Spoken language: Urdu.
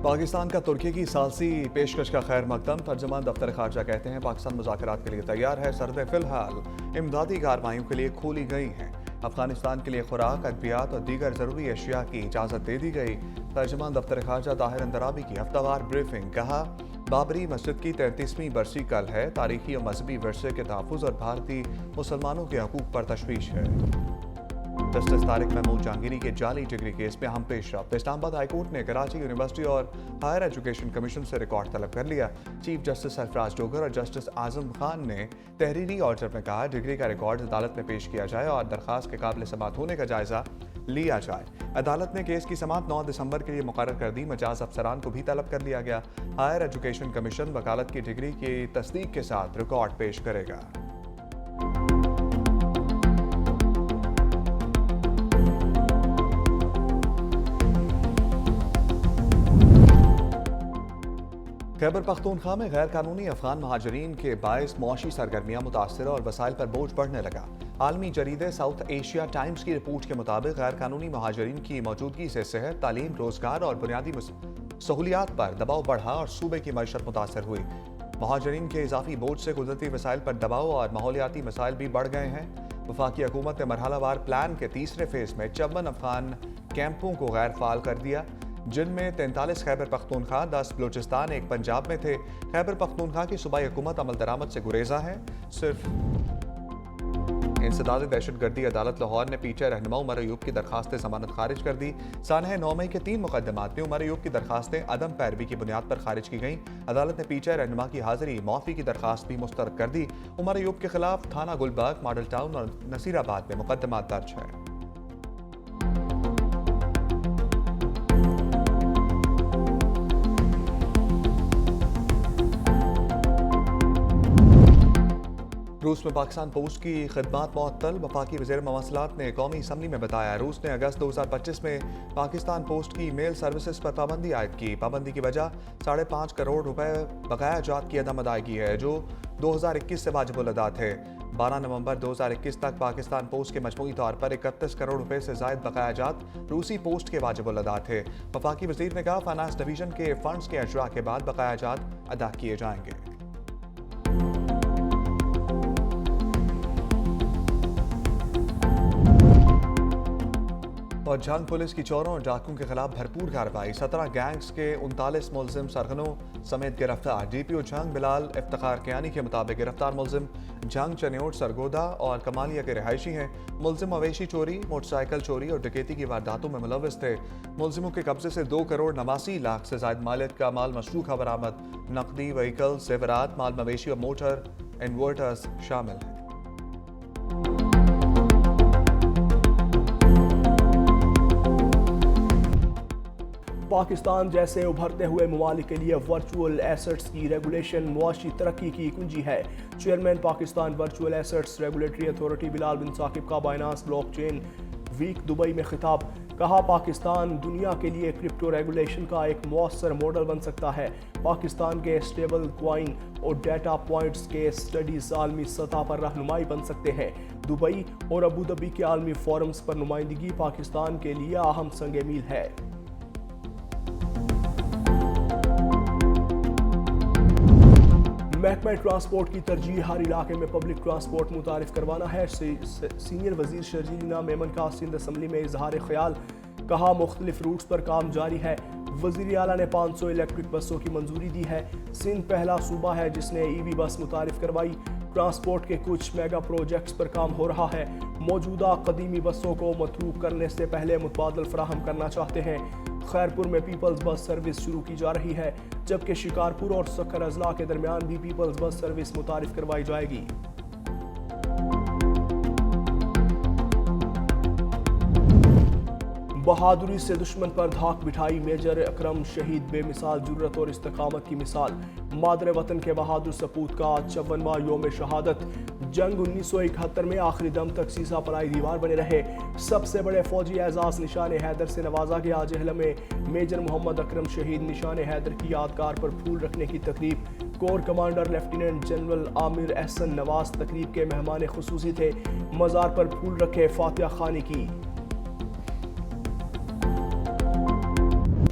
پاکستان کا ترکی کی ثالثی پیشکش کا خیر مقدم۔ ترجمان دفتر خارجہ کہتے ہیں پاکستان مذاکرات کے لیے تیار ہے، سرحدیں فی الحال امدادی کارروائیوں کے لیے کھولی گئی ہیں۔ افغانستان کے لیے خوراک، ادویات اور دیگر ضروری اشیاء کی اجازت دے دی گئی۔ ترجمان دفتر خارجہ طاہر اندرابی کی ہفتہ وار بریفنگ، کہا بابری مسجد کی 33ویں برسی کل ہے، تاریخی اور مذہبی ورثے کے تحفظ اور بھارتی مسلمانوں کے حقوق پر تشویش ہے۔ جسٹس طارق محمود جہانگیری کے جعلی ڈگری کیس میں ہم پیش رفت۔ اسلام آباد ہائی کورٹ نے کراچی یونیورسٹی اور ہائر ایجوکیشن کمیشن سے ریکارڈ طلب کر لیا۔ چیف جسٹس سرفراز ڈوگر اور جسٹس اعظم خان نے تحریری آرڈر میں کہا ڈگری کا ریکارڈ عدالت میں پیش کیا جائے اور درخواست کے قابل سماعت ہونے کا جائزہ لیا جائے۔ عدالت نے کیس کی سماعت 9 دسمبر کے لیے مقرر کر دی۔ مجاز افسران کو بھی طلب کر لیا گیا۔ ہائر ایجوکیشن کمیشن وکالت کی ڈگری کی تصدیق کے ساتھ ریکارڈ پیش کرے گا۔ خیبر پختونخوا میں غیر قانونی افغان مہاجرین کے باعث معاشی سرگرمیاں متاثرہ اور وسائل پر بوجھ بڑھنے لگا۔ عالمی جریدے ساؤتھ ایشیا ٹائمز کی رپورٹ کے مطابق غیر قانونی مہاجرین کی موجودگی سے صحت، تعلیم، روزگار اور بنیادی سہولیات پر دباؤ بڑھا اور صوبے کی معیشت متاثر ہوئی۔ مہاجرین کے اضافی بوجھ سے قدرتی وسائل پر دباؤ اور ماحولیاتی مسائل بھی بڑھ گئے ہیں۔ وفاقی حکومت نے مرحلہ وار پلان کے تیسرے فیز میں 54 افغان کیمپوں کو غیر فعال کر دیا، جن میں 43 خیبر پختونخوا، 10 بلوچستان، 1 پنجاب میں تھے۔ خیبر پختونخوا کی صوبائی حکومت عمل درآمد سے گریزاں ہے۔ صرف انسداد دہشت گردی عدالت لاہور نے پی ٹی آئی رہنما عمر ایوب کی درخواست ضمانت خارج کر دی۔ سانحہ 9 مئی کے 3 مقدمات میں عمر ایوب کی درخواستیں عدم پیروی کی بنیاد پر خارج کی گئیں۔ عدالت نے پی ٹی آئی رہنما کی حاضری معافی کی درخواست بھی مسترد کر دی۔ عمر ایوب کے خلاف تھانہ گلبرگ، ماڈل ٹاؤن اور نصیر آباد میں مقدمات درج ہیں۔ روس میں پاکستان پوسٹ کی خدمات معطل۔ وفاقی وزیر مواصلات نے قومی اسمبلی میں بتایا روس نے اگست 2025 میں پاکستان پوسٹ کی میل سروسز پر پابندی عائد کی۔ پابندی کی وجہ 5.5 کروڑ روپے بقایا جات کی عدم ادائیگی ہے، جو 2021 سے واجب الادا تھے۔ 12 نومبر 2021 تک پاکستان پوسٹ کے مجموعی طور پر 31 کروڑ روپے سے زائد بقایا جات روسی پوسٹ کے واجب الادا تھے۔ وفاقی وزیر نے کہا فائنانس ڈویژن کے فنڈز کے اجراء کے بعد بقایا جات ادا کیے جائیں گے۔ اور جھنگ پولیس کی چوروں اور ڈاکوؤں کے خلاف بھرپور کارروائی۔ 17 گینگز کے 39 ملزم سرغنوں سمیت گرفتار۔ ڈی پی او جھنگ بلال افتخار کیانی کے مطابق گرفتار ملزم جھنگ چنیوٹ، سرگودا اور کمالیہ کے رہائشی ہیں۔ ملزم مویشی چوری، موٹر سائیکل چوری اور ڈکیتی کی وارداتوں میں ملوث تھے۔ ملزموں کے قبضے سے 2 کروڑ 89 لاکھ سے زائد مالیت کا مال مشروع برآمد۔ نقدی، وہیکل، زیورات، مال مویشی اور موٹر انورٹرز شامل ہیں۔ پاکستان جیسے ابھرتے ہوئے ممالک کے لیے ورچوئل ایسٹس کی ریگولیشن معاشی ترقی کی کنجی ہے۔ Chairman Pakistan virtual assets regulatory authority Bilal bin Saqib کا Binance blockchain week Dubai میں خطاب۔ کہا پاکستان دنیا کے لیے کرپٹو ریگولیشن کا ایک مؤثر ماڈل بن سکتا ہے۔ پاکستان کے اسٹیبل کوائن اور ڈیٹا پوائنٹس کے اسٹڈیز عالمی سطح پر رہنمائی بن سکتے ہیں۔ دبئی اور ابوظبی کے عالمی فورمز پر نمائندگی پاکستان کے لیے اہم سنگ میل ہے۔ محکمہ ٹرانسپورٹ کی ترجیح ہر علاقے میں پبلک ٹرانسپورٹ متعارف کروانا ہے۔ سینئر وزیر شرجیل میمن کا سندھ اسمبلی میں اظہار خیال۔ کہا مختلف روٹس پر کام جاری ہے۔ وزیر اعلیٰ نے 500 الیکٹرک بسوں کی منظوری دی ہے۔ سندھ پہلا صوبہ ہے جس نے ای وی بس متعارف کروائی۔ ٹرانسپورٹ کے کچھ میگا پروجیکٹس پر کام ہو رہا ہے۔ موجودہ قدیمی بسوں کو متروک کرنے سے پہلے متبادل فراہم کرنا چاہتے ہیں۔ خیرپور میں پیپلز بس سروس شروع کی جا رہی ہے، جبکہ شکارپور اور سکھر اضلاع کے درمیان بھی پیپلز بس سروس متعارف کروائی جائے گی۔ بہادری سے دشمن پر دھاک بٹھائی میجر اکرم شہید بے مثال جرت اور استقامت کی مثال۔ مادر وطن کے بہادر سپوت کا 54واں یوم شہادت۔ جنگ 1971 میں آخری دم تک سیسا پرائی دیوار بنے رہے۔ سب سے بڑے فوجی اعزاز نشان حیدر سے نوازا گیا۔ جہلم میں میجر محمد اکرم شہید نشان حیدر کی یادگار پر پھول رکھنے کی تقریب۔ کور کمانڈر لیفٹیننٹ جنرل عامر احسن نواز تقریب کے مہمان خصوصی تھے۔ مزار پر پھول رکھے، فاتحہ خوانی کی۔